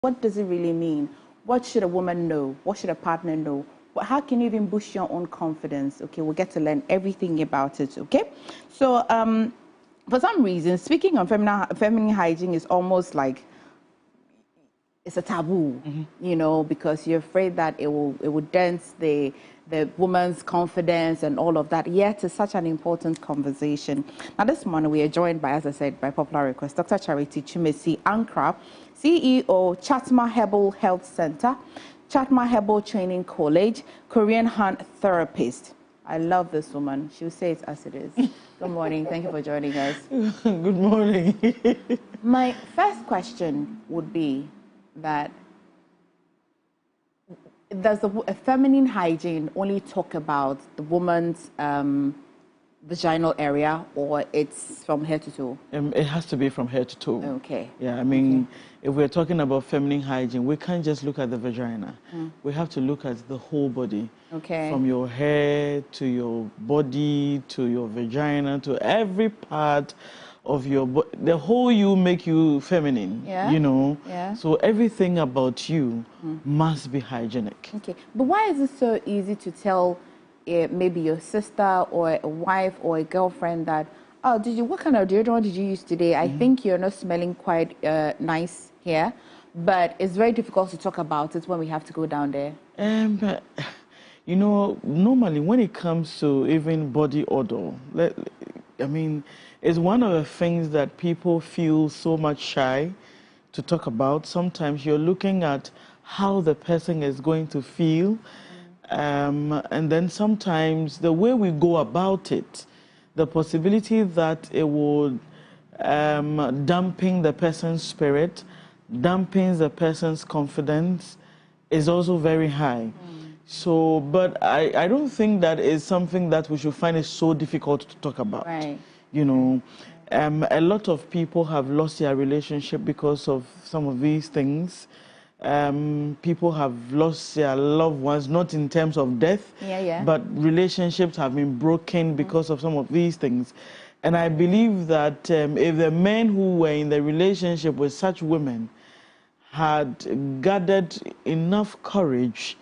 What does it really mean? What should a woman know? What should a partner know? How can you even boost your own confidence? Okay, we'll get to learn everything about it, okay? So, for some reason, speaking on feminine hygiene is almost like it's a taboo, you know, because you're afraid that it will dent the woman's confidence and all of that. Yet it's such an important conversation. Now this morning we are joined by, as I said, by popular request, Dr. Charity Chumesi Ankra, CEO, Chatma Herbal Health Center, Chatma Herbal Training College, Korean hand therapist. I love this woman. She'll say it as it is. Good morning. Thank you for joining us. Good morning. My first question would be that does a feminine hygiene only talk about the woman's vaginal area, or it's from head to toe? It has to be from head to toe. Okay. Yeah, I mean, if we're talking about feminine hygiene, we can't just look at the vagina. We have to look at the whole body. Okay. From your head to your body to your vagina to every part of your body. The whole you make you feminine, you know. Yeah. So everything about you must be hygienic. Okay. But why is it so easy to tell maybe your sister or a wife or a girlfriend that, oh, what kind of deodorant did you use today? I think you're not smelling quite nice here. But it's very difficult to talk about it when we have to go down there. You know, normally when it comes to even body odor, I mean, it's one of the things that people feel so much shy to talk about. Sometimes you're looking at how the person is going to feel. And then sometimes the way we go about it, the possibility that it would dampen the person's spirit, dampens the person's confidence is also very high. So, but I don't think that is something that we should find it so difficult to talk about. Right. You know, a lot of people have lost their relationship because of some of these things. People have lost their loved ones, not in terms of death, but relationships have been broken because of some of these things. And I believe that if the men who were in the relationship with such women had gathered enough courage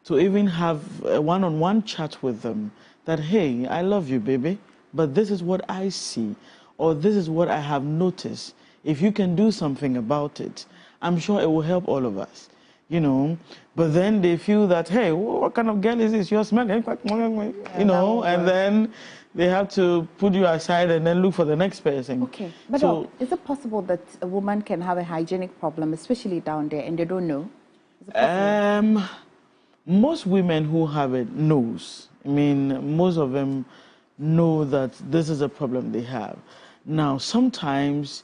to even have a one-on-one chat with them, that, hey, I love you, baby, but this is what I see, or this is what I have noticed. If you can do something about it, I'm sure it will help all of us, you know. But then they feel that, hey, what kind of girl is this? You're smelling, you know, and then they have to put you aside and then look for the next person. Okay, but so, is it possible that a woman can have a hygienic problem, especially down there, and they don't know? Is it possible? Most women who have it knows. I mean, most of them know that this is a problem they have. Now, sometimes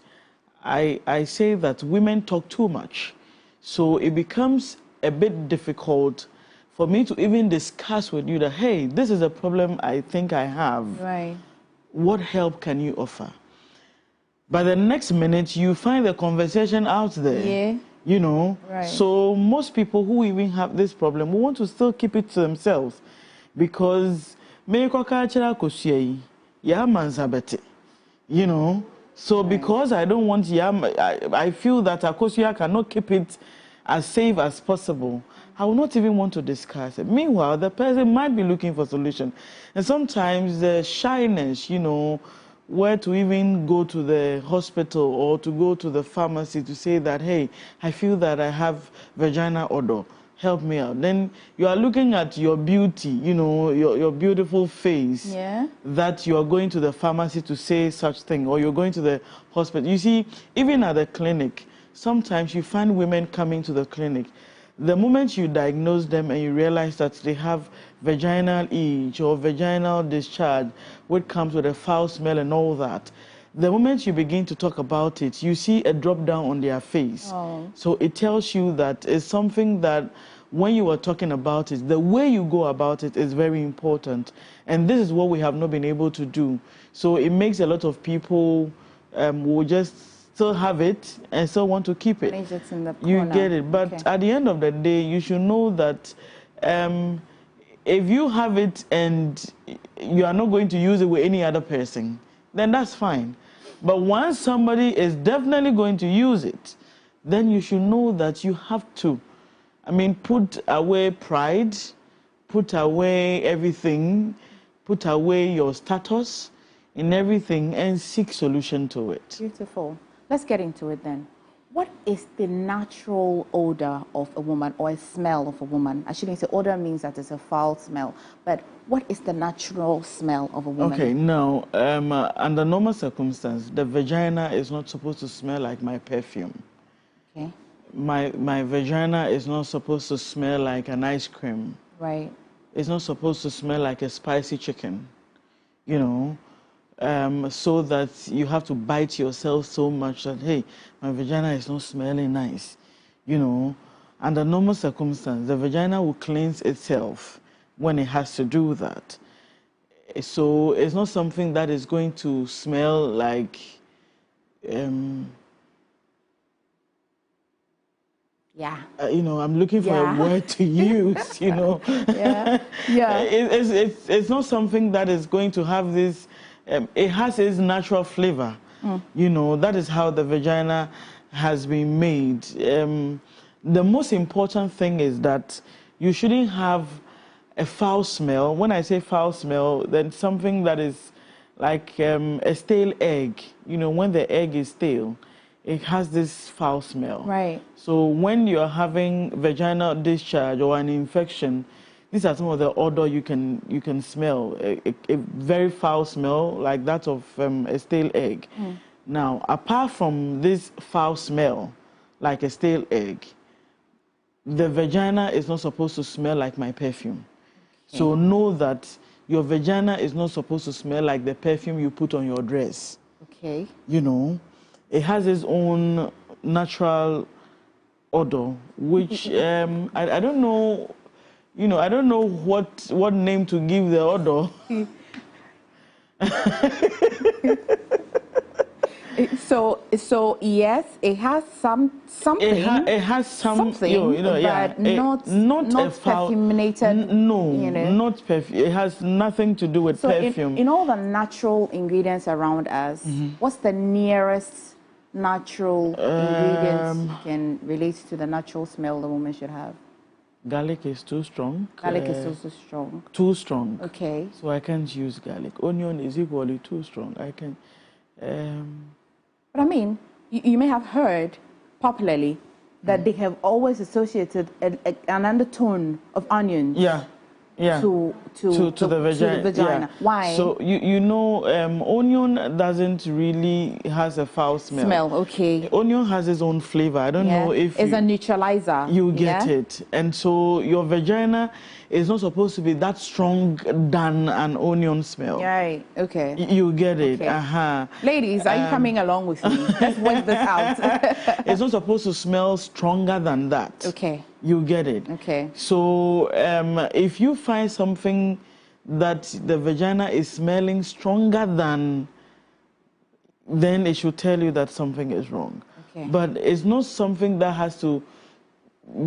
I say that women talk too much. So it becomes a bit difficult for me to even discuss with you that, hey, this is a problem I think I have. Right. What help can you offer? By the next minute, you find the conversation out there. Yeah. You know, so most people who even have this problem will want to still keep it to themselves because you know, so because I don't want I feel that Akosia cannot keep it as safe as possible. I will not even want to discuss it. Meanwhile, the person might be looking for a solution. And sometimes the shyness, you know, where to even go to the hospital or to go to the pharmacy to say that, hey, I feel that I have vaginal odor, help me out. Then you are looking at your beauty, you know, your beautiful face, that you are going to the pharmacy to say such thing, or you're going to the hospital. You see, even at the clinic, sometimes you find women coming to the clinic. The moment you diagnose them and you realize that they have vaginal itch or vaginal discharge, which comes with a foul smell and all that, the moment you begin to talk about it, you see a drop down on their face. So it tells you that it's something that when you are talking about it, the way you go about it is very important. And this is what we have not been able to do. So it makes a lot of people will just still have it and still want to keep it. It's in the corner. You get it. But at the end of the day, you should know that if you have it and you are not going to use it with any other person, then that's fine. But once somebody is definitely going to use it, then you should know that you have to, I mean, put away pride, put away everything, put away your status in everything and seek solution to it. Beautiful. Let's get into it then. What is the natural odor of a woman or a smell of a woman? I shouldn't say odor means that it's a foul smell, but what is the natural smell of a woman? Okay, now, under normal circumstances, the vagina is not supposed to smell like my perfume. Okay. My vagina is not supposed to smell like an ice cream. Right. It's not supposed to smell like a spicy chicken, you know. So that you have to bite yourself so much that, hey, my vagina is not smelling nice. You know, under normal circumstances, the vagina will cleanse itself when it has to do that. So it's not something that is going to smell like, yeah. You know, I'm looking for a word to use, you know. Yeah. Yeah. It's not something that is going to have this. It has its natural flavor. You know, that is how the vagina has been made. The most important thing is that you shouldn't have a foul smell. When I say foul smell, then something that is like a stale egg. You know, when the egg is stale, it has this foul smell. Right. So when you're having vaginal discharge or an infection, these are some of the odor you can smell. A very foul smell like that of a stale egg. Now, apart from this foul smell, like a stale egg, the vagina is not supposed to smell like my perfume. Okay. So know that your vagina is not supposed to smell like the perfume you put on your dress. Okay. You know, it has its own natural odor, which I don't know. You know, I don't know what name to give the odor. So yes, it has something. It has something, you know, but not a foul, perfuminated. No, you know. not perfume. It has nothing to do with perfume. In all the natural ingredients around us, what's the nearest natural ingredients can relate to the natural smell the woman should have? Garlic is too strong. Garlic is also strong. Too strong. Okay. So I can't use garlic. Onion is equally too strong. I can. But I mean, you may have heard popularly that they have always associated an undertone of onions. Yeah. Yeah. To the vagina. Yeah. Why? So you know, onion doesn't really has a foul smell. Okay. Onion has its own flavor. I don't know if it's a neutralizer. You get it, and so your vagina is not supposed to be that strong than an onion smell. Right. Okay. You get it. Okay. Ladies, are you coming along with me? Let's work this out. It's not supposed to smell stronger than that. Okay. You get it. Okay. So if you find something that the vagina is smelling stronger than, then it should tell you that something is wrong. Okay. But it's not something that has to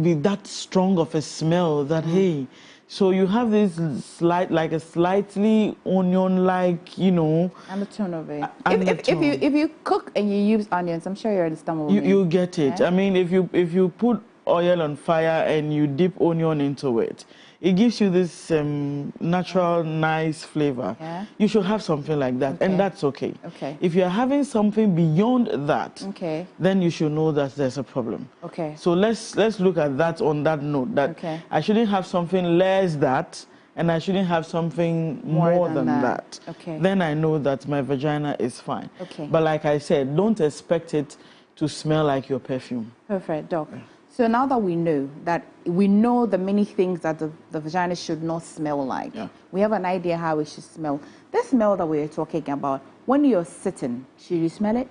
be that strong of a smell that, hey, so you have this like a slightly onion-like, you know. Undertone of it. If you cook and you use onions, I'm sure you understand what you get it. Yeah? I mean, if you put oil on fire and you dip onion into it, it gives you this natural, nice flavor. Yeah. You should have something like that, and that's okay. Okay. If you're having something beyond that, then you should know that there's a problem. Okay. So let's look at that on that note, that I shouldn't have something less that, and I shouldn't have something more than that. Okay. Then I know that my vagina is fine. Okay. But like I said, don't expect it to smell like your perfume. Perfect, Doc. So now that we know the many things that the vagina should not smell like, we have an idea how it should smell. The smell that we're talking about, when you're sitting, should you smell it?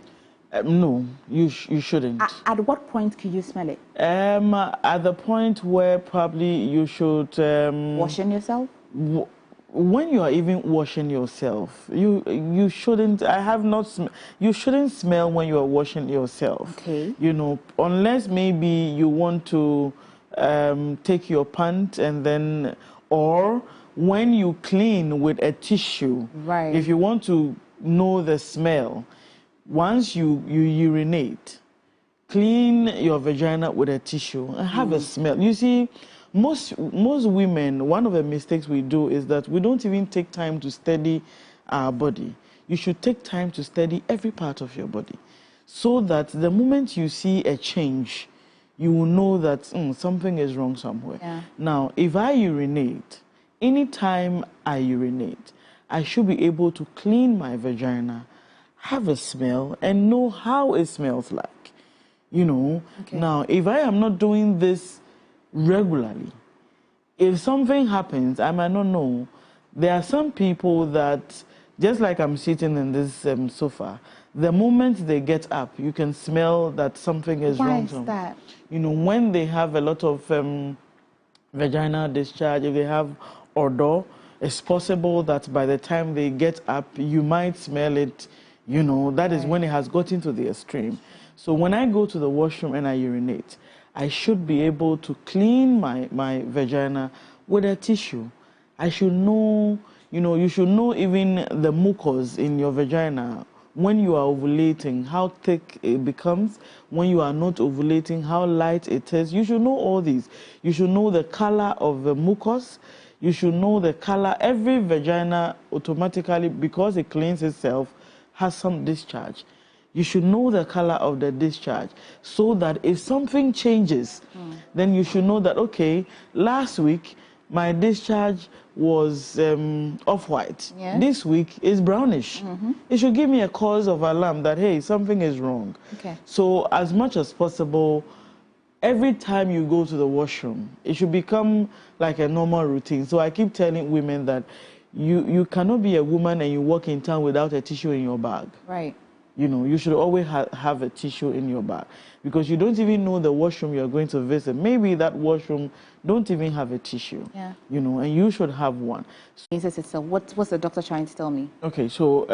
No, you shouldn't. At what point could you smell it? At the point where probably you should... washing yourself? When you are even washing yourself, you shouldn't. You shouldn't smell when you are washing yourself. Okay. You know, unless maybe you want to take your pant and then, or when you clean with a tissue. Right. If you want to know the smell, once you urinate, clean your vagina with a tissue and have a smell. You see, most women, one of the mistakes we do is that we don't even take time to study our body. You should take time to study every part of your body, so that the moment you see a change, you will know that something is wrong somewhere. Yeah. Now, if I urinate, anytime I urinate, I should be able to clean my vagina, have a smell, and know how it smells like. You know, now, if I am not doing this regularly, if something happens, I might not know. There are some people that, just like I'm sitting in this sofa, the moment they get up, you can smell that something is wrong. Why is that? You know, when they have a lot of vaginal discharge, if they have odor, it's possible that by the time they get up, you might smell it. You know, that is when it has gotten to the extreme. So when I go to the washroom and I urinate, I should be able to clean my vagina with a tissue. I should know, you know, you should know even the mucus in your vagina. When you are ovulating, how thick it becomes. When you are not ovulating, how light it is. You should know all these. You should know the color of the mucus. You should know the color. Every vagina automatically, because it cleans itself, has some discharge. You should know the color of the discharge, so that if something changes, then you should know that, okay, last week my discharge was off-white. Yeah. This week is brownish. It should give me a cause of alarm that, hey, something is wrong. Okay. So as much as possible, every time you go to the washroom, it should become like a normal routine. So I keep telling women that you cannot be a woman and you walk in town without a tissue in your bag. Right. You know, you should always have a tissue in your bag, because you don't even know the washroom you're going to visit. Maybe that washroom don't even have a tissue. Yeah. You know, and you should have one. So what's the doctor trying to tell me? Okay, so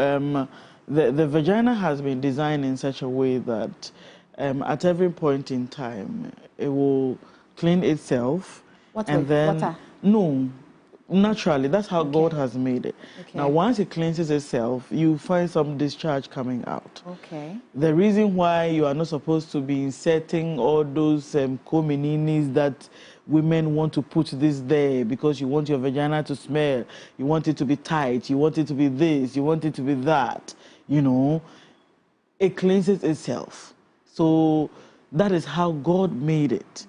the vagina has been designed in such a way that at every point in time, it will clean itself. Water? No. Naturally, that's how God has made it. Okay. Now, once it cleanses itself, you find some discharge coming out. Okay. The reason why you are not supposed to be inserting all those comininis that women want to put this there, because you want your vagina to smell, you want it to be tight, you want it to be this, you want it to be that, you know, it cleanses itself. So that is how God made it.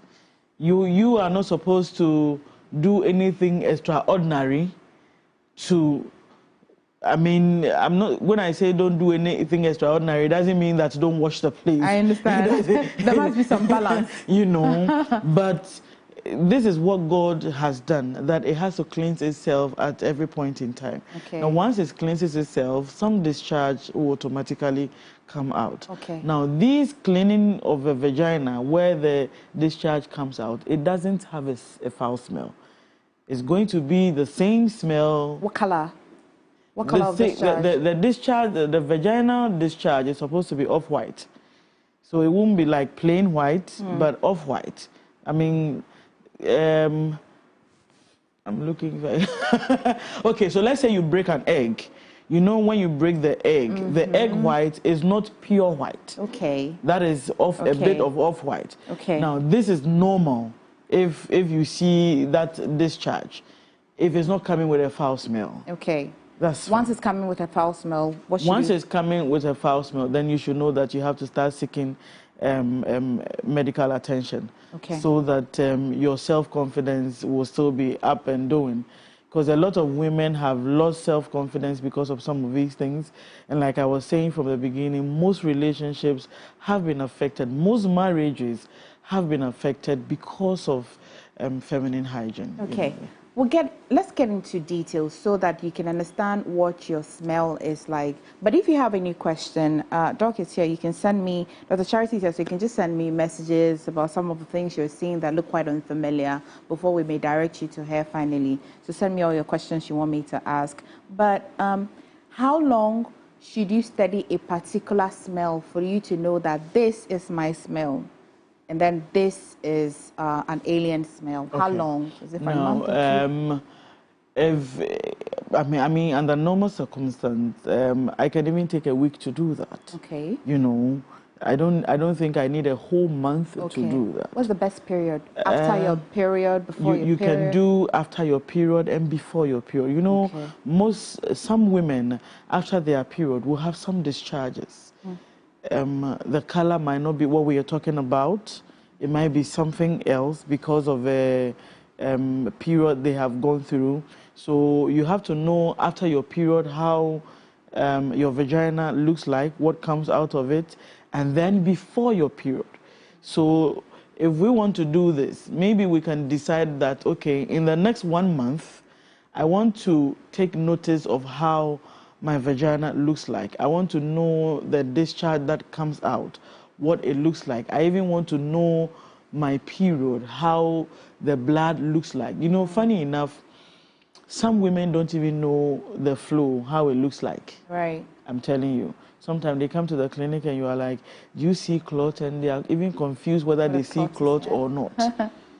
You are not supposed to do anything extraordinary to, I mean, when I say don't do anything extraordinary, it doesn't mean that don't wash the place. I understand. There must be some balance. You know, but this is what God has done, that it has to cleanse itself at every point in time. Okay. Now, once it cleanses itself, some discharge will automatically come out. Okay. Now, this cleaning of the vagina, where the discharge comes out, it doesn't have a foul smell. It's going to be the same smell. What color? What color of discharge? The discharge, the vaginal discharge is supposed to be off-white. So it won't be like plain white, but off-white. I mean, I'm looking for... Okay, so let's say you break an egg. You know, when you break the egg, the egg white is not pure white. Okay. That is a bit of off-white. Okay. Now, this is normal if you see that discharge, if it's not coming with a foul smell. Okay. That's Once it's coming with a foul smell, what should Once it's coming with a foul smell, then you should know that you have to start seeking medical attention. Okay. So that your self-confidence will still be up and doing. Because a lot of women have lost self-confidence because of some of these things. And like I was saying from the beginning, most relationships have been affected. Most marriages have been affected because of feminine hygiene. Okay. You know. Let's get into details so that you can understand what your smell is like. But if you have any question, Doc is here. You can send me, Dr. Charity is here, so you can just send me messages about some of the things you're seeing that look quite unfamiliar before we may direct you to her finally. So send me all your questions you want me to ask. But how long should you study a particular smell for you to know that this is my smell? And then this is an alien smell. Okay. How long? Is it for a month or two? I mean, under normal circumstances, I can even take a week to do that. Okay. You know, I don't think I need a whole month to do that. What's the best period? After your period, before your period? You can do after your period and before your period. You know, some women after their period will have some discharges. The color might not be what we are talking about. It might be something else because of a period they have gone through. So you have to know after your period how your vagina looks like, what comes out of it, and then before your period. So if we want to do this, maybe we can decide that, okay, in the next 1 month, I want to take notice of how my vagina looks like. I want to know the discharge that comes out, what it looks like. I even want to know my period, how the blood looks like. You know, funny enough, some women don't even know the flow, how it looks like. Right. I'm telling you. Sometimes they come to the clinic and you are like, do you see clot? And they are even confused whether they see clot or not.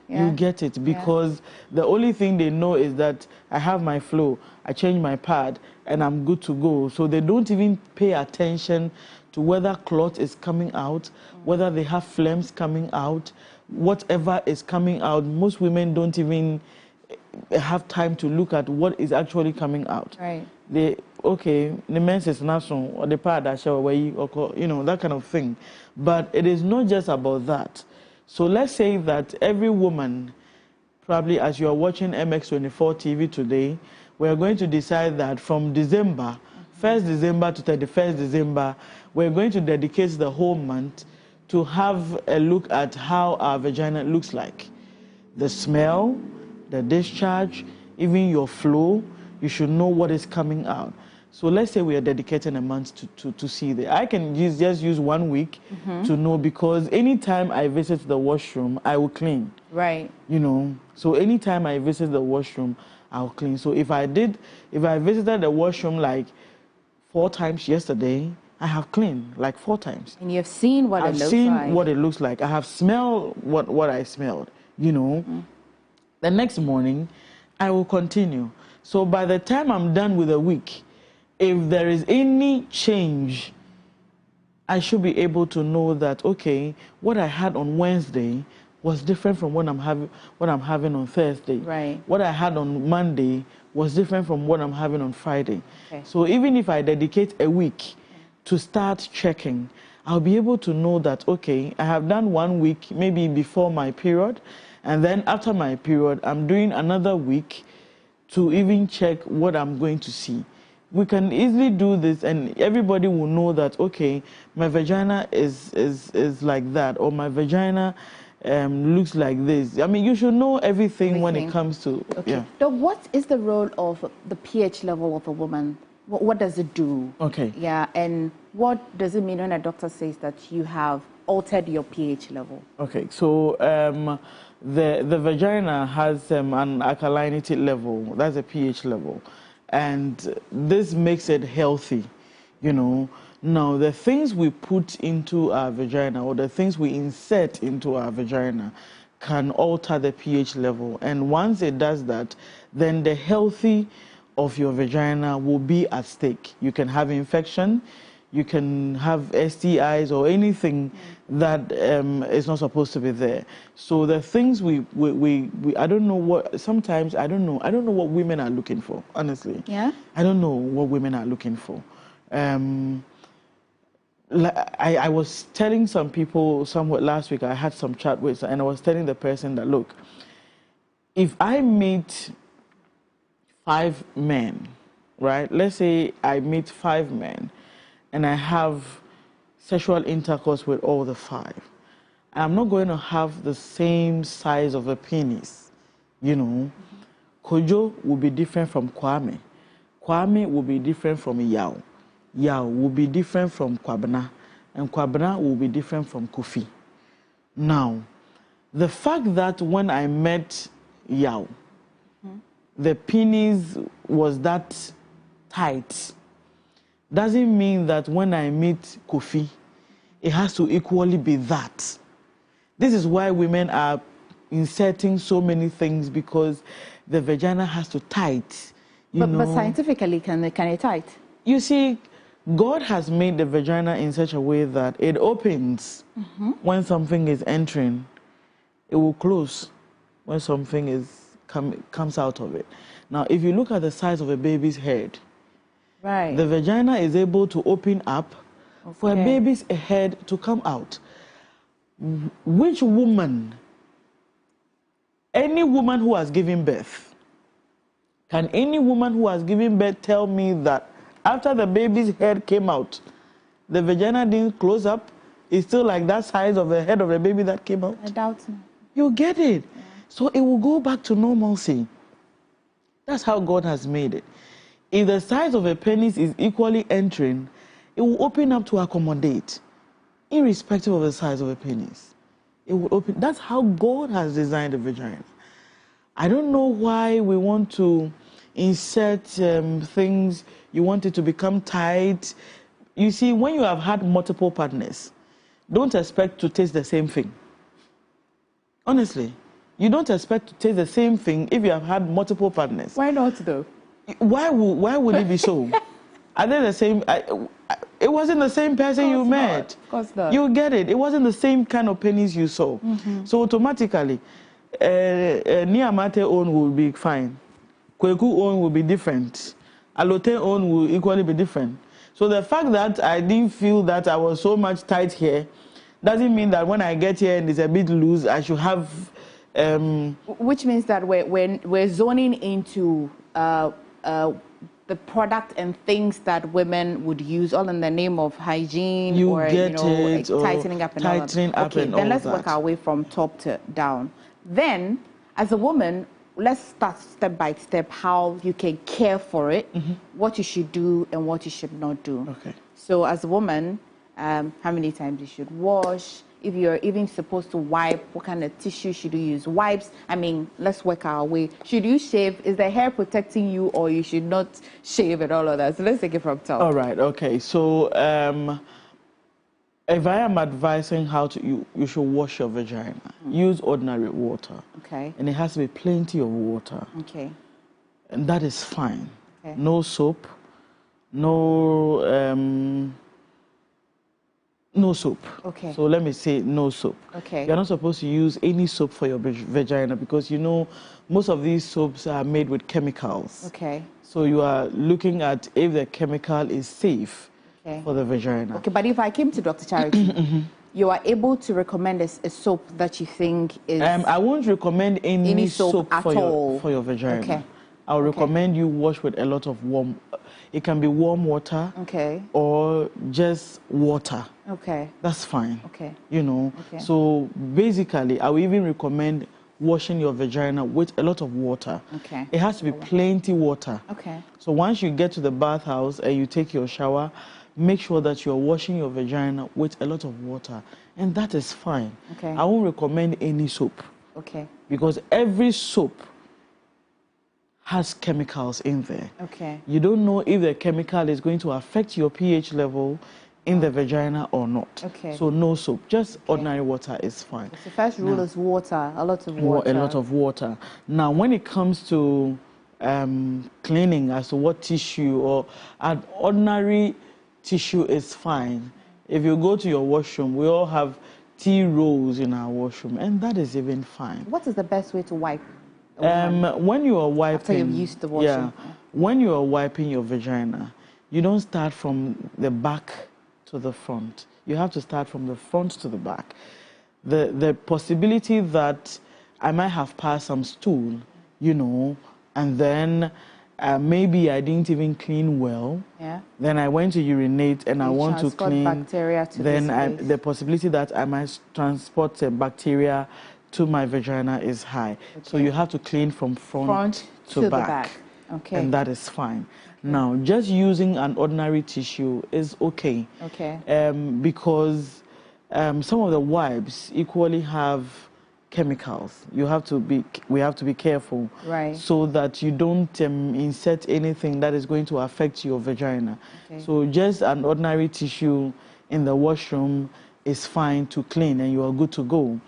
You get it, because the only thing they know is that I have my flow, I change my pad, and I'm good to go. So they don't even pay attention to whether clot is coming out, whether they have phlegms coming out, whatever is coming out. Most women don't even have time to look at what is actually coming out. Right. The menses national or the pad that show where you know, that kind of thing. But it is not just about that. So let's say that every woman, probably as you are watching MX24 TV today, we are going to decide that from December, 1st December to 31st December, we're going to dedicate the whole month to have a look at how our vagina looks like. The smell, the discharge, even your flow, you should know what is coming out. So let's say we are dedicating a month to see that. I can just use 1 week to know, because anytime I visit the washroom, I will clean. Right. You know, so anytime I visit the washroom, I'll clean. So if I visited the washroom like 4 times yesterday, I have cleaned like 4 times. And you've seen what it looks like. I've seen what it looks like. I have smelled what I smelled, you know. The next morning, I will continue. So by the time I'm done with a week, if there is any change, I should be able to know that, okay, what I had on Wednesday was different from what I'm having on Thursday. Right. What I had on Monday was different from what I'm having on Friday. Okay. So even if I dedicate a week to start checking, I'll be able to know that, okay, I have done 1 week maybe before my period, and then after my period, I'm doing another week to even check what I'm going to see. We can easily do this, and everybody will know that, okay, my vagina is like that, or my vagina looks like this. I mean, you should know everything when it comes to... Okay. Yeah. So what is the role of the pH level of a woman? What does it do? Okay. Yeah, and what does it mean when a doctor says that you have altered your pH level? Okay, so the vagina has an alkalinity level, that's a pH level, and this makes it healthy, you know. Now, the things we put into our vagina, or the things we insert into our vagina, can alter the pH level, and once it does that, then the healthy of your vagina will be at stake. You can have infection, you can have STIs or anything that is not supposed to be there. So the things we I don't know what, sometimes I don't know what women are looking for, honestly. Yeah? I don't know what women are looking for. I was telling some people somewhat last week, I had some chat with, and I was telling the person that, look, if I meet 5 men, right? Let's say I meet 5 men and I have sexual intercourse with all the 5. I'm not going to have the same size of a penis, you know. Kojo will be different from Kwame. Kwame will be different from Yao. Yao will be different from Kwabena. And Kwabena will be different from Kofi. Now, the fact that when I met Yao, the penis was that tight doesn't mean that when I meet Kofi, it has to equally be that. This is why women are inserting so many things, because the vagina has to tight. But scientifically, can it tight? You see, God has made the vagina in such a way that it opens when something is entering. It will close when something comes out of it. Now, if you look at the size of a baby's head, right, the vagina is able to open up for a baby's head to come out. Which woman, any woman who has given birth, can any woman who has given birth tell me that after the baby's head came out, the vagina didn't close up? It's still like that size of the head of the baby that came out? I doubt it. You get it? Yeah. So it will go back to normalcy. That's how God has made it. If the size of a penis is equally entering, it will open up to accommodate, irrespective of the size of a penis. It will open. That's how God has designed the vagina. I don't know why we want to insert things. You want it to become tight. You see, when you have had multiple partners, don't expect to taste the same thing. Honestly, you don't expect to taste the same thing if you have had multiple partners. Why not, though? Why would it be so? Are they the same? It wasn't the same person you met. Of course not. You get it. It wasn't the same kind of penis you saw. So automatically, Niamate own will be fine. Kweku own will be different. Alote own will equally be different. So the fact that I didn't feel that I was so much tight here doesn't mean that when I get here and it's a bit loose, I should have... Which means that we're zoning into the product and things that women would use, all in the name of hygiene tightening up and all that. Okay, then let's work our way from top to down. Then, as a woman, let's start step by step how you can care for it, what you should do and what you should not do. Okay. So as a woman, how many times you should wash, if you're even supposed to wipe, what kind of tissue should you use? Wipes, I mean, let's work our way. Should you shave? Is the hair protecting you, or you should not shave and all of that? So let's take it from top. All right, okay. So if I am advising how to, you should wash your vagina. Use ordinary water. Okay. And it has to be plenty of water. Okay. And that is fine. Okay. No soap, no soap. Okay. So let me say no soap. Okay. You're not supposed to use any soap for your vagina because, you know, most of these soaps are made with chemicals. Okay. So you are looking at if the chemical is safe for the vagina. Okay, but if I came to Dr. Charity, you are able to recommend a soap that you think is... I won't recommend any soap for your vagina. Okay. I'll recommend you wash with a lot of warm... It can be warm water, or just water. Okay. That's fine. Okay. You know. Okay. So basically, I will even recommend washing your vagina with a lot of water. Okay. It has to be plenty water. Okay. So once you get to the bathhouse and you take your shower, make sure that you're washing your vagina with a lot of water, and that is fine. Okay. I won't recommend any soap. Okay. Because every soap has chemicals in there. Okay. You don't know if the chemical is going to affect your pH level in the vagina or not. Okay. So no soap, just ordinary water is fine. The first rule is water, a lot of water. A lot of water. Now, when it comes to cleaning, as to what tissue, or an ordinary tissue is fine. If you go to your washroom, we all have tea rolls in our washroom, and that is even fine. What is the best way to wipe? When you are wiping, after you've used the washroom. Yeah, when you are wiping your vagina, you don't start from the back to the front. You have to start from the front to the back. The possibility that I might have passed some stool, you know, and then maybe I didn't even clean well. Yeah. Then I went to urinate and I want to clean. Bacteria to then the possibility that I might transport bacteria to my vagina is high. Okay. So you have to clean from front to back. Okay. And that is fine. Okay. Now, just using an ordinary tissue is okay. Okay. Because some of the wipes equally have chemicals. We have to be careful. Right. So that you don't insert anything that is going to affect your vagina. Okay. So just an ordinary tissue in the washroom is fine to clean and you are good to go.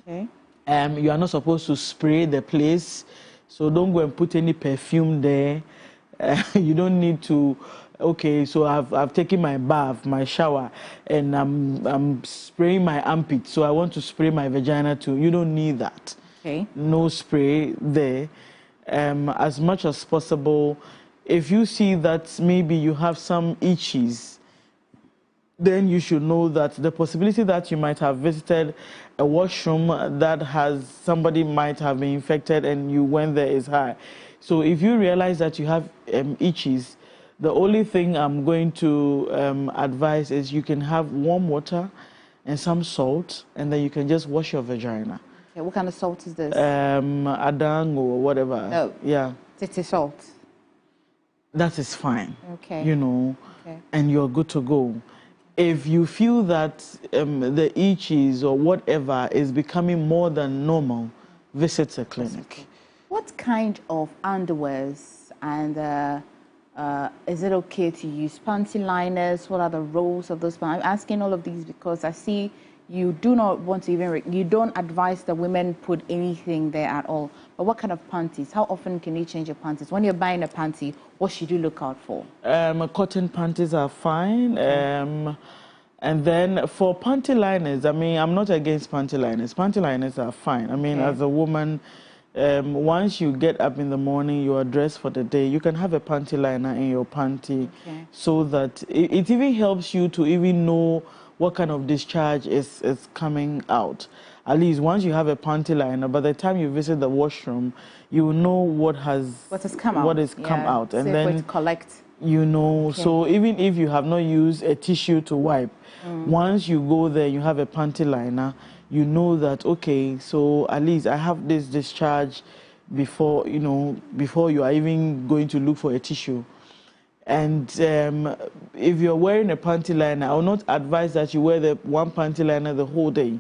Okay. You are not supposed to spray the place, so don't go and put any perfume there. You don't need to okay, so I've taken my bath, my shower, and I'm spraying my armpit, so I want to spray my vagina too. You don't need that. Okay. No spray there. As much as possible, if you see that maybe you have some itches, then you should know that the possibility that you might have visited a washroom that has somebody might have been infected and you went there is high. So if you realize that you have itches, the only thing I'm going to advise is you can have warm water and some salt, and then you can just wash your vagina. Okay, what kind of salt is this? Adang or whatever. No. Yeah. It's salt. That is fine. Okay. You know, okay. And you're good to go. If you feel that the itches or whatever is becoming more than normal, visit a clinic. What kind of underwears and is it okay to use panty liners? What are the roles of those? I'm asking all of these because I see you do not want to even, you don't advise the women put anything there at all. But what kind of panties? How often can you change your panties? When you're buying a panty, what should you look out for? Cotton panties are fine. Okay. And then for panty liners, I mean, I'm not against panty liners. Panty liners are fine. I mean, as a woman, once you get up in the morning, you are dressed for the day, you can have a panty liner in your panty so that it even helps you to even know what kind of discharge is coming out. At least once you have a panty liner, by the time you visit the washroom, you will know what has come out. And then collect. You know, so even if you have not used a tissue to wipe, once you go there, you have a panty liner, you know that, okay, so at least I have this discharge before, you know, before you are even going to look for a tissue. And if you're wearing a panty liner, I will not advise that you wear the one panty liner the whole day.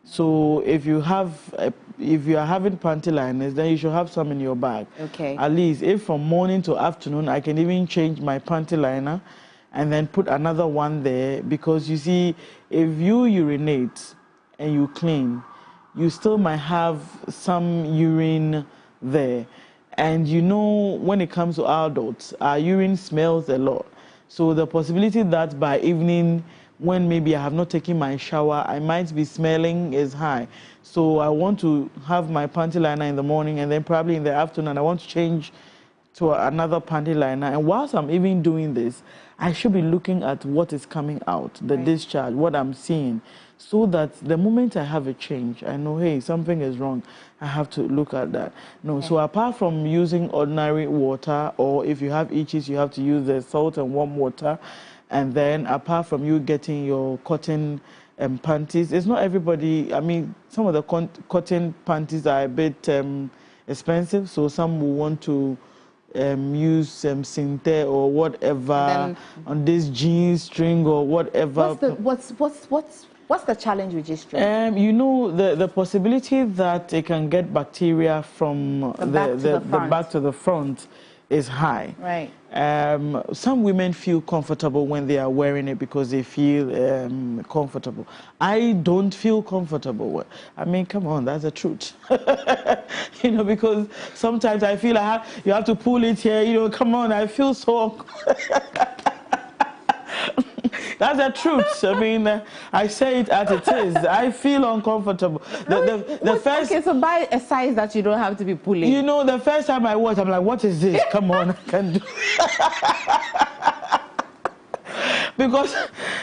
So if you are having panty liners, then you should have some in your bag. Okay. At least if from morning to afternoon, I can even change my panty liner and then put another one there, because you see, if you urinate and you clean, you still might have some urine there. And you know, when it comes to adults, our urine smells a lot. So the possibility that by evening, when maybe I have not taken my shower, I might be smelling is high. So I want to have my panty liner in the morning, and then probably in the afternoon, I want to change to another panty liner. And whilst I'm even doing this, I should be looking at what is coming out, the discharge, what I'm seeing, so that the moment I have a change, I know, hey, something is wrong. I have to look at that. No, so apart from using ordinary water, or if you have itches, you have to use the salt and warm water. And then apart from you getting your cotton panties, it's not everybody, I mean, some of the cotton panties are a bit expensive, so some will want to use synthé or whatever on this jean string or whatever. What's the challenge with this string? You know, the possibility that it can get bacteria from the back to the front is high. Right. Some women feel comfortable when they are wearing it because they feel comfortable. I don't feel comfortable. I mean, come on, that's the truth. You know, because sometimes I feel you have to pull it here. You know, come on, I feel so. That's the truth. I mean, I say it as it is. I feel uncomfortable. Okay, so buy a size that you don't have to be pulling. You know, the first time I watched, I'm like, what is this? Come on, I can do. Because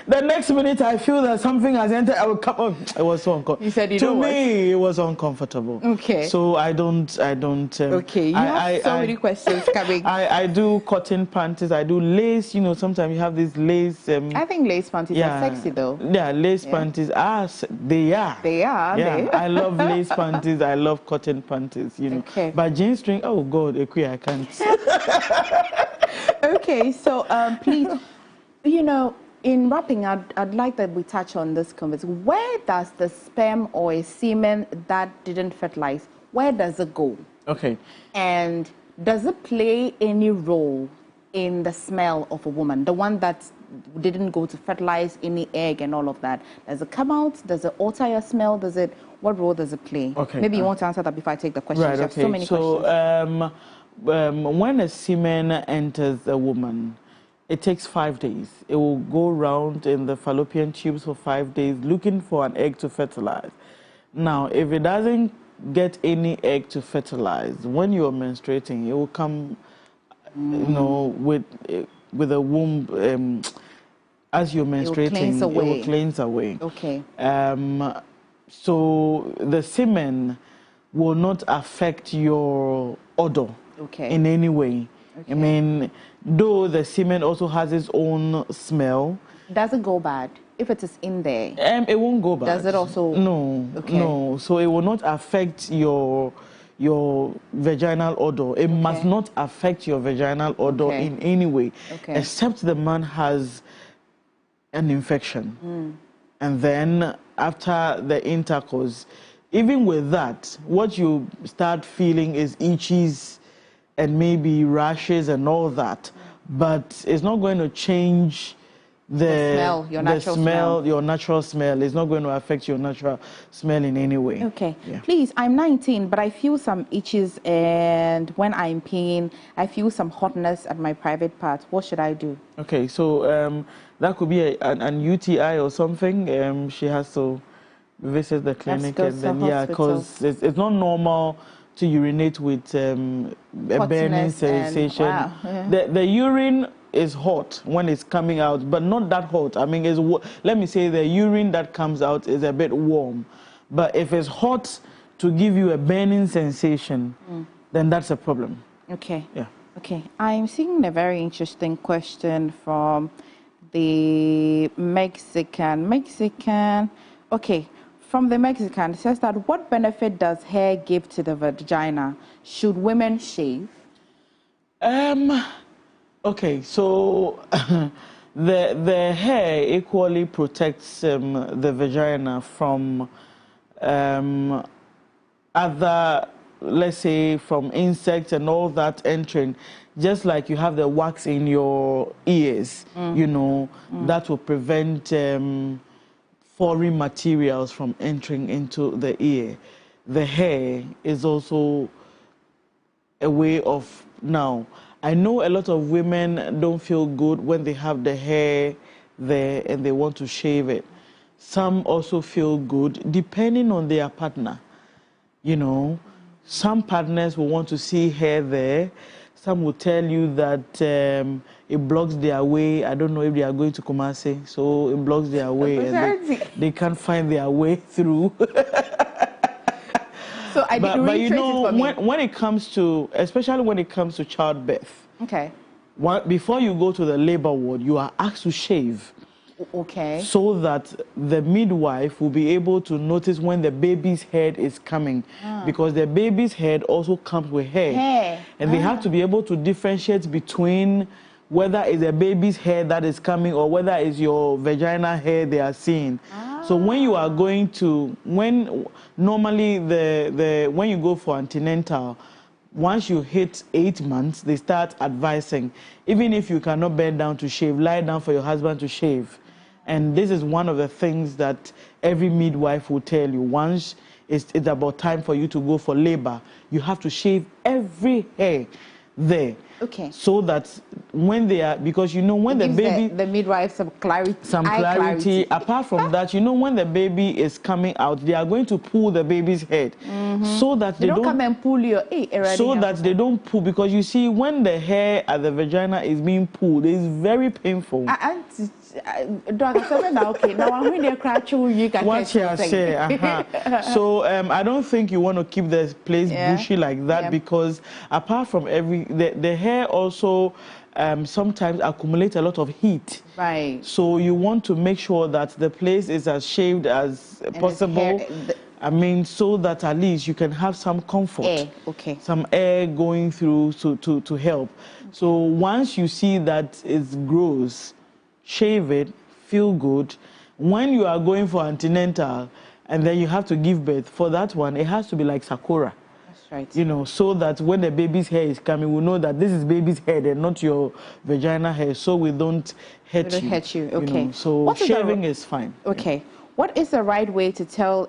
the next minute I feel that something has entered, I will come on. It was so uncomfortable. You said to me, it was uncomfortable. Okay. So I don't. Okay, you have so many questions coming. I do cotton panties. I do lace. You know, sometimes you have these lace. I think lace panties are sexy though. Yeah, lace panties are. They are. They are. Yeah, I love lace panties. I love cotton panties. You know. Okay. But jean string, oh God, I can't. Okay, so please. You know, in wrapping, I'd like that we touch on this conversation. Where does the sperm or a semen that didn't fertilize, where does it go? Okay. And does it play any role in the smell of a woman? The one that didn't go to fertilize any egg and all of that. Does it come out? Does it alter your smell? What role does it play? Okay. Maybe you want to answer that before I take the questions. Right, You have okay. so many questions. When a semen enters a woman, It takes 5 days. It will go around in the fallopian tubes for 5 days looking for an egg to fertilize. Now, if it doesn't get any egg to fertilize, when you're menstruating, it will come, with a womb. As you're menstruating, it will cleanse away. Okay. So the semen will not affect your odor in any way. Okay. I mean, though the semen also has its own smell. Does it go bad if it is in there? It won't go bad. Does it also? No. Okay. No. So it will not affect your vaginal odor. It must not affect your vaginal odor in any way, except the man has an infection. And then after the intercourse, even with that, what you start feeling is itches and maybe rashes and all that, but it's not going to change the smell, your natural smell. It's not going to affect your natural smell in any way. Okay. Yeah. Please, I'm 19, but I feel some itches, and when I'm peeing, I feel some hotness at my private part. What should I do? Okay, so that could be an UTI or something. She has to visit the clinic and then because it's not normal to urinate with a burning sensation. The urine is hot when it's coming out, but not that hot. I mean, let me say the urine that comes out is a bit warm. But if it's hot to give you a burning sensation, then that's a problem. Okay. Yeah. Okay. I'm seeing a very interesting question from the Mexican. Okay. From the Mexican, it says that what benefit does hair give to the vagina? Should women shave? Okay, so the hair equally protects the vagina from other, let's say, from insects and all that entering. Just like you have the wax in your ears, that will prevent foreign materials from entering into the ear. The hair is also a way of, now, I know a lot of women don't feel good when they have the hair there and they want to shave it. Some also feel good depending on their partner. Some partners will want to see hair there. Some will tell you that it blocks their way. I don't know if they are going to Kumasi, so it blocks their way and they can't find their way through. So but when it comes to, especially when it comes to childbirth, before you go to the labor ward, you are asked to shave. Okay. So that the midwife will be able to notice when the baby's head is coming. Because the baby's head also comes with hair. And they have to be able to differentiate between whether it's a baby's hair that is coming or whether it's your vagina hair they are seeing. So when you are going to, normally when you go for antenatal, once you hit 8 months, they start advising, even if you cannot bend down to shave, lie down for your husband to shave. And this is one of the things that every midwife will tell you. Once it's about time for you to go for labor, you have to shave every hair there. Okay. So that when they are, because when the baby, the midwife some clarity. Apart from that, when the baby is coming out, they are going to pull the baby's head, so that they don't come and pull your. So that they don't pull, because you see, when the hair at the vagina is being pulled, it's very painful. So I don't think you want to keep the place bushy like that, because apart from the hair also sometimes accumulates a lot of heat. Right. So you want to make sure that the place is as shaved as possible. I mean, so that at least you can have some comfort, some air going through to help. So once you see that it grows, shave it, feel good. When you are going for antenatal and then you have to give birth, for that one, it has to be like Sakura. That's right. So that when the baby's hair is coming, we know that this is baby's head and not your vagina hair, so we don't hurt you. Okay. So shaving is fine. Okay. What is the right way to tell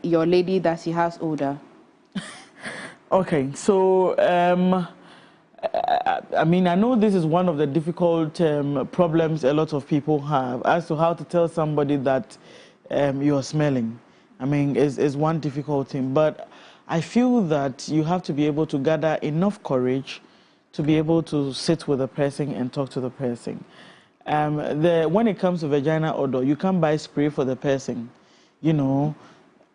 your lady that she has odor? Okay, so I mean, I know this is one of the difficult problems a lot of people have as to how to tell somebody that you're smelling. I mean, it's one difficult thing, but I feel that you have to be able to gather enough courage to be able to sit with the person and talk to the person. When it comes to vagina odor, you can't buy spray for the person, you know,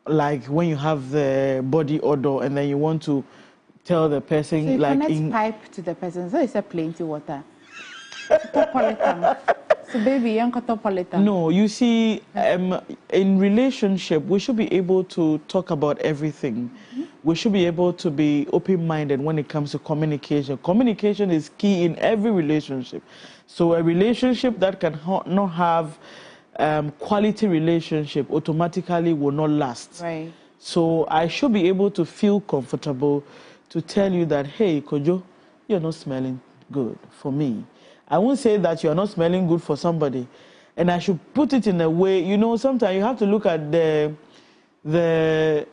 like when you have the body odor and then you want to tell the person, so you like connect pipe to the person, so it's a plenty water. So baby, no, you see, in relationship, we should be able to talk about everything. We should be able to be open-minded when it comes to communication. Communication is key in every relationship. So a relationship that can not have quality relationship automatically will not last. Right. So I should be able to feel comfortable to tell you that, hey, Kojo, you're not smelling good for me. I won't say that you're not smelling good for somebody. And I should put it in a way, you know, sometimes you have to look at the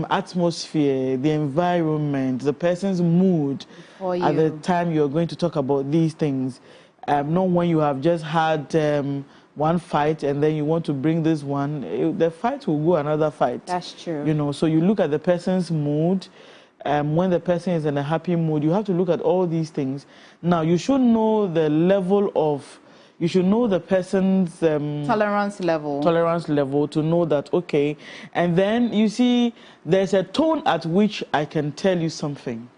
atmosphere, the environment, the person's mood at the time you're going to talk about these things. Not when you have just had one fight and then you want to bring this one, the fight will go another fight. That's true. You know, so you look at the person's mood. When the person is in a happy mood, you have to look at all these things. Now, you should know the level of, you should know the person's tolerance level to know that, okay. And then, you see, there's a tone at which I can tell you something.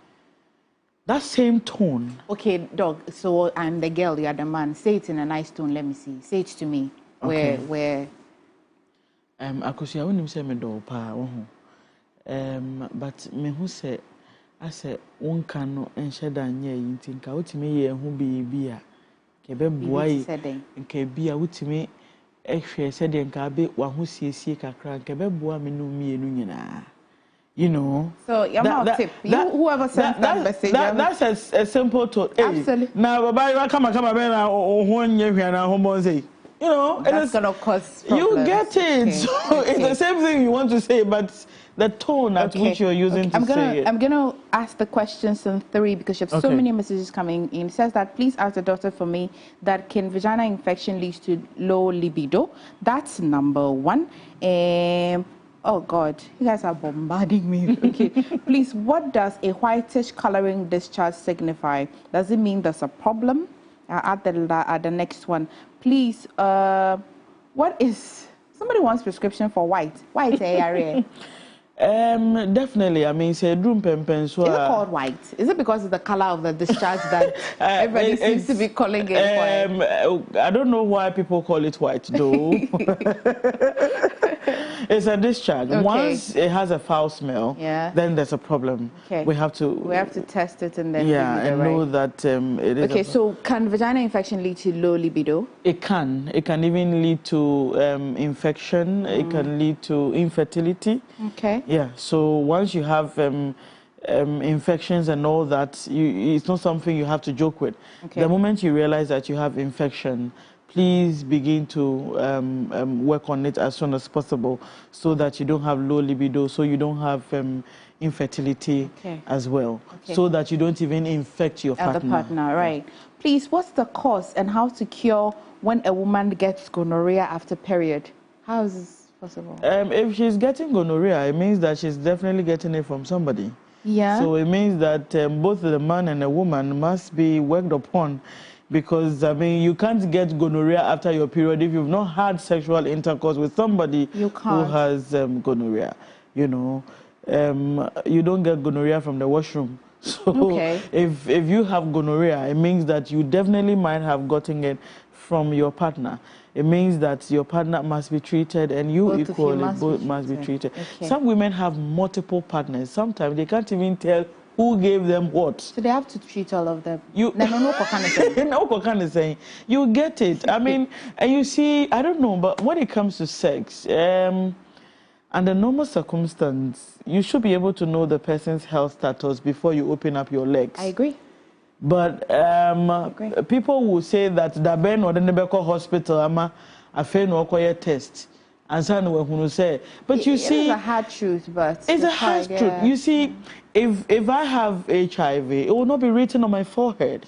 That same tone. Okay, dog, so I'm the girl, you're the man. Say it in a nice tone, let me see. Say it to me. Okay. Where? Akosi, I wouldn't say me do pa. But me who say, I say, one cano and shed on ye, you think out to me, who be beer. Kebe boy, and Kebia, would to me, actually said, and Kabe, one who sees sick a crank, Kebe boy, me no me, you know. So, your mouth tip, whoever sent that message. That's a simple thought. Absolutely. Now, Baba, come or 1 year and a home say. You know, that's going to cause problems. You get it. Okay. So it's the same thing you want to say, but the tone at which you're using to say it. I'm going to ask the questions in 3 because you have so many messages coming in. It says that, please ask the doctor for me that can vagina infection lead to low libido? That's number 1. Oh, God, you guys are bombarding me. Okay, please, what does a whitish coloring discharge signify? Does it mean there's a problem? I'll add the next one. Please, what is... Somebody wants prescription for white. White ARA. Definitely. I mean, say room pempen. So is it called white? Is it because of the color of the discharge that everybody seems to be calling it white? I don't know why people call it white, though. It's a discharge. Okay. Once it has a foul smell, then there's a problem. Okay. We have to test it and then know that it is. Okay, so can vagina infection lead to low libido? It can. It can even lead to infection. It can lead to infertility. Okay. Yeah. So once you have infections and all that, it's not something you have to joke with. Okay. The moment you realize that you have infection, please begin to work on it as soon as possible so that you don't have low libido, so you don't have infertility as well, so that you don't even infect your partner. Right. Please, what's the cause and how to cure when a woman gets gonorrhea after period? How is this possible? If she's getting gonorrhea, it means that she's definitely getting it from somebody. Yeah. So it means that both the man and the woman must be worked upon. Because, I mean, you can't get gonorrhea after your period if you've not had sexual intercourse with somebody who has gonorrhea. You know, you don't get gonorrhea from the washroom. So if you have gonorrhea, it means that you definitely might have gotten it from your partner. It means that your partner must be treated and you equally must be treated. Okay. Some women have multiple partners. Sometimes they can't even tell who gave them what. So they have to treat all of them. You get it. I mean, and you see, I don't know, but when it comes to sex, under normal circumstance, you should be able to know the person's health status before you open up your legs. I agree. But people will say that the Ben or the Nebeko hospital, a fair no test. and son who say. But you see, it's a hard truth, but it's a hard truth. You see, if I have HIV, it will not be written on my forehead.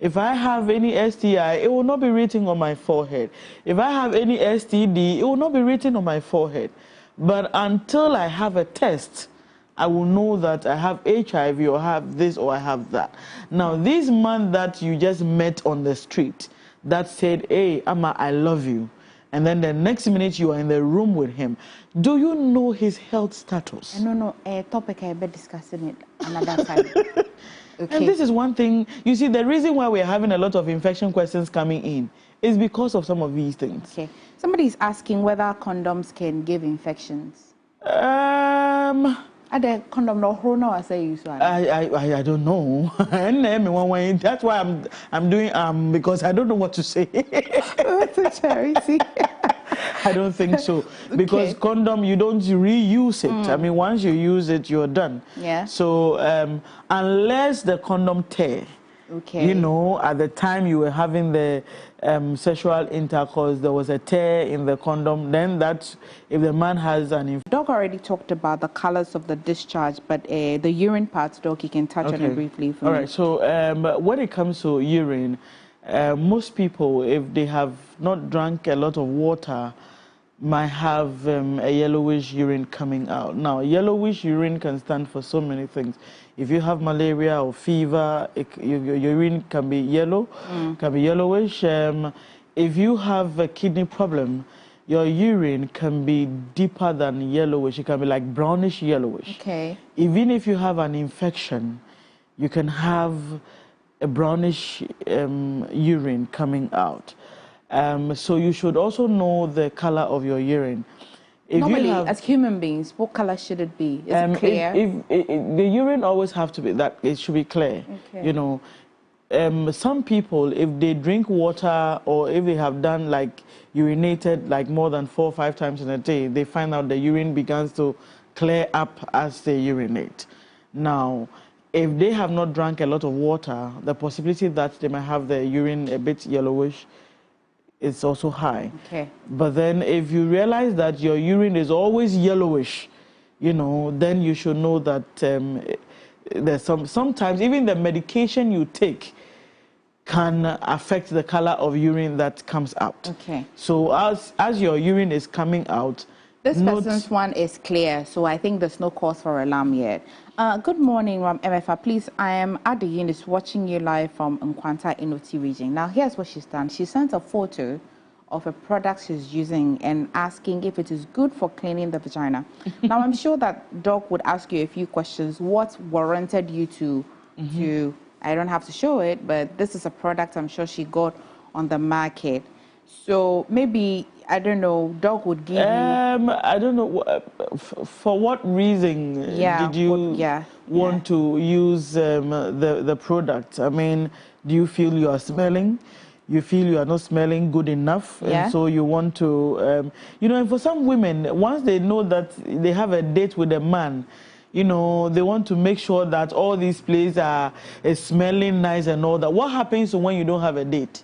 If I have any STI, it will not be written on my forehead. If I have any STD, it will not be written on my forehead. But until I have a test, I will know that I have HIV or have this or I have that. Now, this man that you just met on the street that said, hey, Amma, I love you, and then the next minute you are in the room with him, do you know his health status? No, a topic I've been discussing it another time. Okay. And this is one thing, you see, the reason why we're having a lot of infection questions coming in is because of some of these things. Okay. Somebody is asking whether condoms can give infections. Are the condom no horno I say use one? I don't know. That's why I'm doing because I don't know what to say. It's a charity. I don't think so. Because condom, you don't reuse it. I mean, once you use it, you're done. Yeah. So unless the condom tear, you know, at the time you were having the sexual intercourse, there was a tear in the condom, then that's if the man has an infection. Doc already talked about the colors of the discharge, but the urine parts, Doc, you can touch on it briefly for me. All right, so when it comes to urine, most people, if they have not drank a lot of water, might have a yellowish urine coming out. Now, yellowish urine can stand for so many things. If you have malaria or fever, your urine can be yellow, can be yellowish. If you have a kidney problem, your urine can be deeper than yellowish. It can be like brownish yellowish. Okay. Even if you have an infection, you can have a brownish urine coming out. So you should also know the color of your urine. If normally, as human beings, what color should it be? Is it clear? The urine always have to be that, it should be clear. Okay. You know, some people, if they drink water or if they have done like urinated like more than 4 or 5 times in a day, they find out the urine begins to clear up as they urinate. Now, if they have not drank a lot of water, the possibility that they might have the urine a bit yellowish, it's also high. Okay. But then if you realize that your urine is always yellowish, you know, then you should know that there's sometimes even the medication you take can affect the color of urine that comes out. Okay. So as your urine is coming out, this person's one is clear, so I think there's no cause for alarm yet. Good morning, MFA. Please, I am at the unit watching you live from Nkwanta Inoti region. Now, here's what she's done. She sent a photo of a product she's using and asking if it is good for cleaning the vagina. Now, I'm sure that Doc would ask you a few questions. What warranted you to, I don't have to show it, but this is a product I'm sure she got on the market. So maybe, I don't know, Doc would give you... I don't know, for what reason did you want to use the product? I mean, do you feel you are smelling? You feel you are not smelling good enough? And so you want to... you know, and for some women, once they know that they have a date with a man, you know, they want to make sure that all these places are smelling nice and all that. What happens when you don't have a date?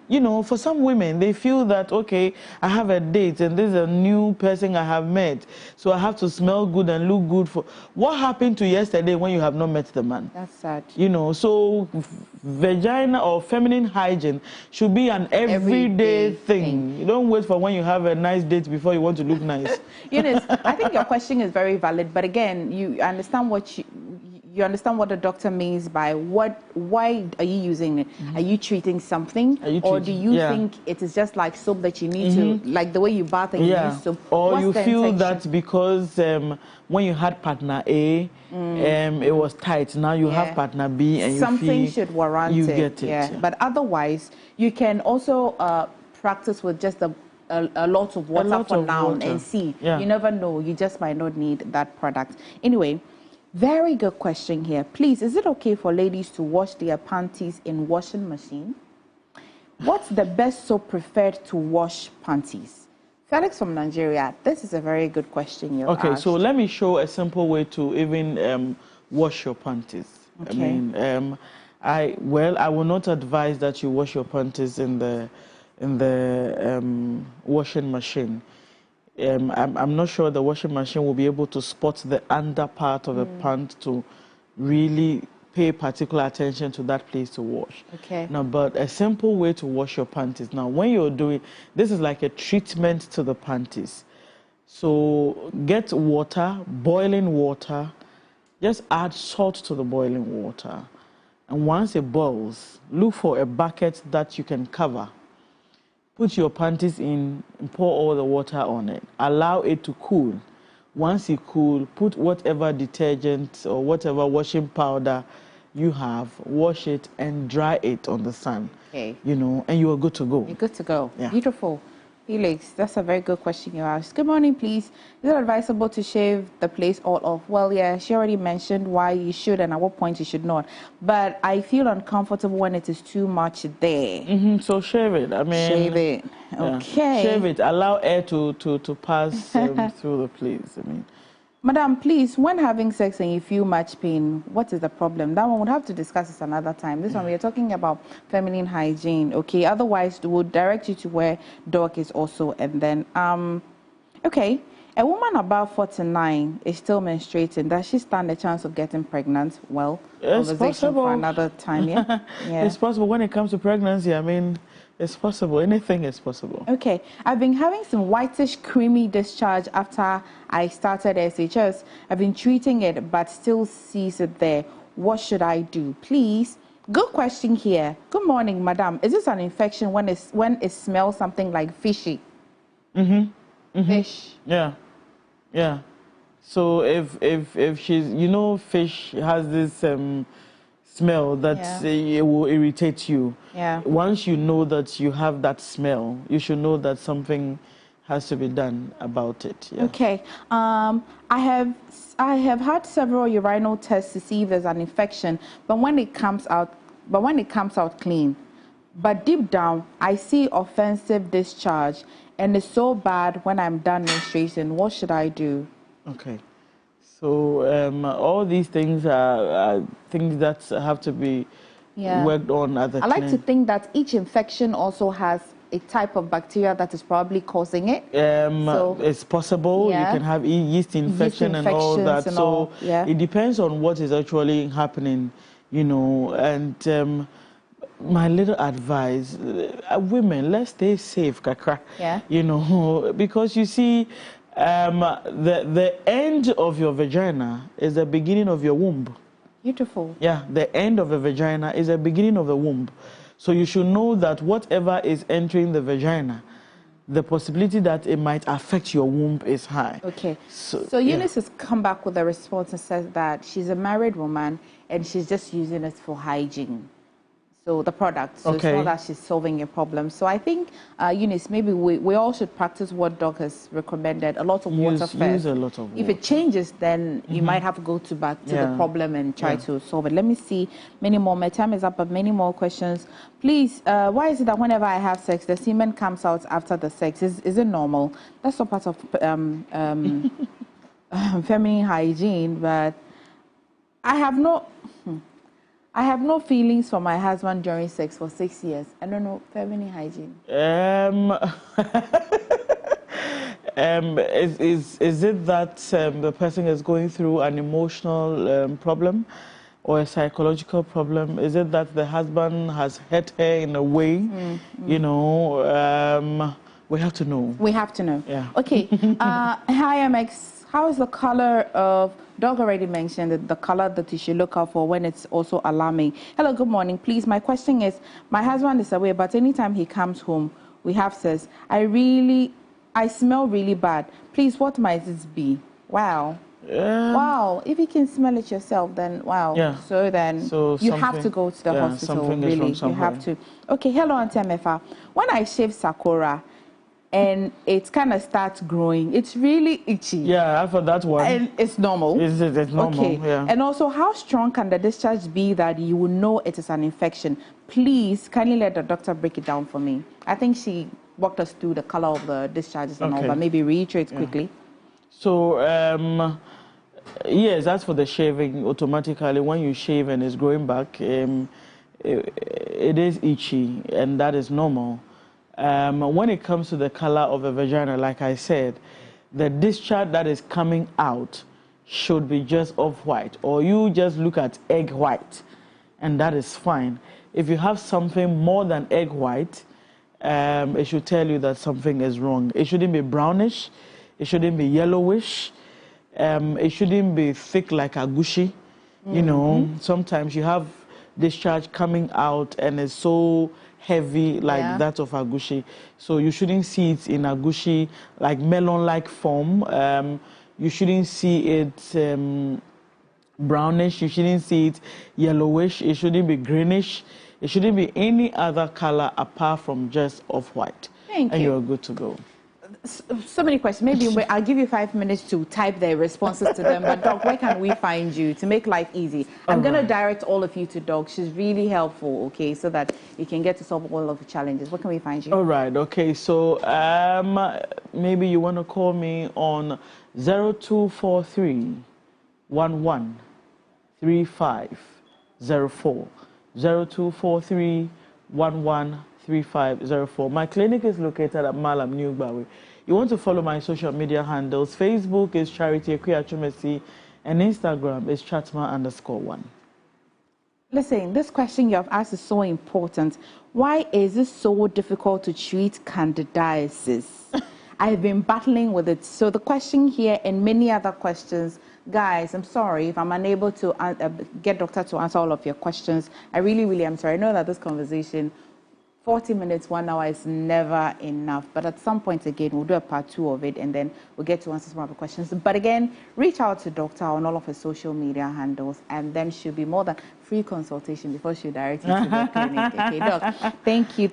You know, for some women, they feel that, okay, I have a date and this is a new person I have met, so I have to smell good and look good for... What happened to yesterday when you have not met the man? That's sad. You know, so vagina or feminine hygiene should be an everyday thing. You don't wait for when you have a nice date before you want to look nice. Eunice, I think your question is very valid, but again, you understand what you understand what the doctor means by why are you using it? Are you treating something? Or do you think it is just like soap that you need to, like the way you bath and you use soap? Or what's you feel intention? that because when you had partner A, it was tight. Now you have partner B and something you feel should warrant you it. get it. Yeah. But otherwise, you can also practice with just a lot of water for now and see. You never know. You just might not need that product. Anyway, very good question here. Please, is it okay for ladies to wash their panties in washing machine? What's the best soap preferred to wash panties? Felix from Nigeria, this is a very good question you asked. So let me show a simple way to even wash your panties. Okay. I mean, I will not advise that you wash your panties in in the washing machine. I'm not sure the washing machine will be able to spot the under part of the pant to really pay particular attention to that place to wash. Okay. Now, but a simple way to wash your panties. Now, when you're doing, this is like a treatment to the panties. So get water, boiling water, just add salt to the boiling water. And once it boils, look for a bucket that you can cover. Put your panties in and pour all the water on it. Allow it to cool. Once it cools, put whatever detergent or whatever washing powder you have, wash it and dry it on the sun. Okay. You know, and you are good to go. You're good to go. Yeah. Beautiful. Felix, that's a very good question you asked. Good morning, please. Is it advisable to shave the place all off? Well, yeah, she already mentioned why you should and at what point you should not. But I feel uncomfortable when it is too much there. So shave it. I mean, shave it. Okay. Yeah. Shave it. Allow air to pass through the place. I mean, Madam, please, when having sex and you feel much pain, what is the problem? That one we'll have to discuss this another time. This one, we are talking about feminine hygiene, okay? Otherwise, we'll direct you to where Doc is also. And then, okay, a woman above 49 is still menstruating. Does she stand a chance of getting pregnant? Well, it's possible. For another time, yeah? Yeah. It's possible when it comes to pregnancy. I mean, it's possible. Anything is possible. Okay. I've been having some whitish, creamy discharge after I started SHS. I've been treating it, but still sees it there. What should I do? Please. Good question here. Good morning, madam. Is this an infection when it smells something like fishy? Fish. Yeah. Yeah. So if she's, you know, fish has this smell that it will irritate you. Yeah. Once you know that you have that smell, you should know that something has to be done about it. Yeah. Okay. I have had several urinal tests to see if there's an infection, but when it comes out clean, but deep down I see offensive discharge, and it's so bad when I'm done menstruating. What should I do? Okay. So all these things are things that have to be worked on at the I like to think that each infection also has a type of bacteria that is probably causing it. So it's possible. You can have yeast infection and all that. So it depends on what is actually happening, you know. And my little advice, women, let's stay safe, kakra. Yeah. You know, because you see, the end of your vagina is the beginning of your womb. Beautiful. Yeah, the end of the vagina is the beginning of the womb. So you should know that whatever is entering the vagina, the possibility that it might affect your womb is high. Okay. So Eunice has come back with a response and says that she's a married woman and she's just using it for hygiene. So the product, so it's not that she's solving a problem. So I think, Eunice, maybe we all should practice what Doc has recommended. A lot of water first. Use a lot of water. If it changes, then you might have to go back to the problem and try to solve it. Let me see many more. My time is up, but many more questions. Please, why is it that whenever I have sex, the semen comes out after the sex? Is it normal? That's not part of feminine hygiene, but I have no feelings for my husband during sex for 6 years. I don't know, feminine hygiene. Is it that the person is going through an emotional problem or a psychological problem? Is it that the husband has hurt her in a way? You know, we have to know. We have to know. Yeah. Okay. Hi, MX. How is the color of... Doc already mentioned that the color that you should look out for when it's also alarming. Hello, good morning. Please, my question is, my husband is away, but anytime he comes home, we have sex. I smell really bad. Please, what might this be? Wow. Wow. If you can smell it yourself, then wow. Yeah. So then you have to go to the hospital, really. You have to. Okay, hello, Auntie Mefa. When I shave Sakura, and it kind of starts growing, it's really itchy. Yeah, for that one. And it's normal. It's normal, okay. Yeah. And also, how strong can the discharge be that you will know it is an infection? Please, kindly let the doctor break it down for me. I think she walked us through the color of the discharges and all, but maybe reiterate quickly. So, yes, that's for the shaving. Automatically, when you shave and it's growing back, it is itchy, and that is normal. When it comes to the color of a vagina, like I said, the discharge that is coming out should be just off-white, or you just look at egg white, and that is fine. If you have something more than egg white, it should tell you that something is wrong. It shouldn't be brownish, it shouldn't be yellowish, it shouldn't be thick like agushi. You know, sometimes you have discharge coming out and it's so heavy like that of agushi. So you shouldn't see it in agushi, like melon-like form. You shouldn't see it brownish. You shouldn't see it yellowish. It shouldn't be greenish. It shouldn't be any other color apart from just off-white. Thank you. And you're good to go. So many questions. Maybe I'll give you 5 minutes to type their responses to them. But Doc, where can we find you to make life easy? I'm going to direct all of you to Doc. She's really helpful, okay, so that you can get to solve all of the challenges. Where can we find you? All right, okay. So maybe you want to call me on 0243 11 3504. 0243 11 3504. My clinic is located at Malam New Bawi. You want to follow my social media handles. Facebook is Charity Ekuya-Chumesi and Instagram is Chatma_1. Listen, this question you have asked is so important. Why is it so difficult to treat candidiasis? I've been battling with it. So the question here and many other questions, guys, I'm sorry if I'm unable to get doctor to answer all of your questions. I really, really am sorry. I know that this conversation, 40 minutes, 1 hour is never enough. But at some point, again, we'll do a part 2 of it, and then we'll get to answer some of the questions. But again, reach out to Doctor on all of her social media handles, and then she'll be more than free consultation before she directs you to the clinic. Okay, Doc, thank you.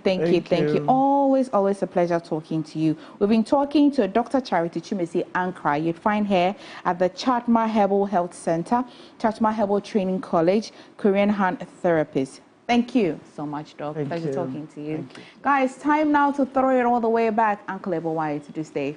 Always a pleasure talking to you. We've been talking to Dr. Charity Chumesi Ankra. You'd find her at the Chatma Herbal Health Center, Chatma Herbal Training College, Korean Hand Therapist. Thank you so much, Doc. Pleasure talking to you. Guys, time now to throw it all the way back. Uncle Ebo, why to stay?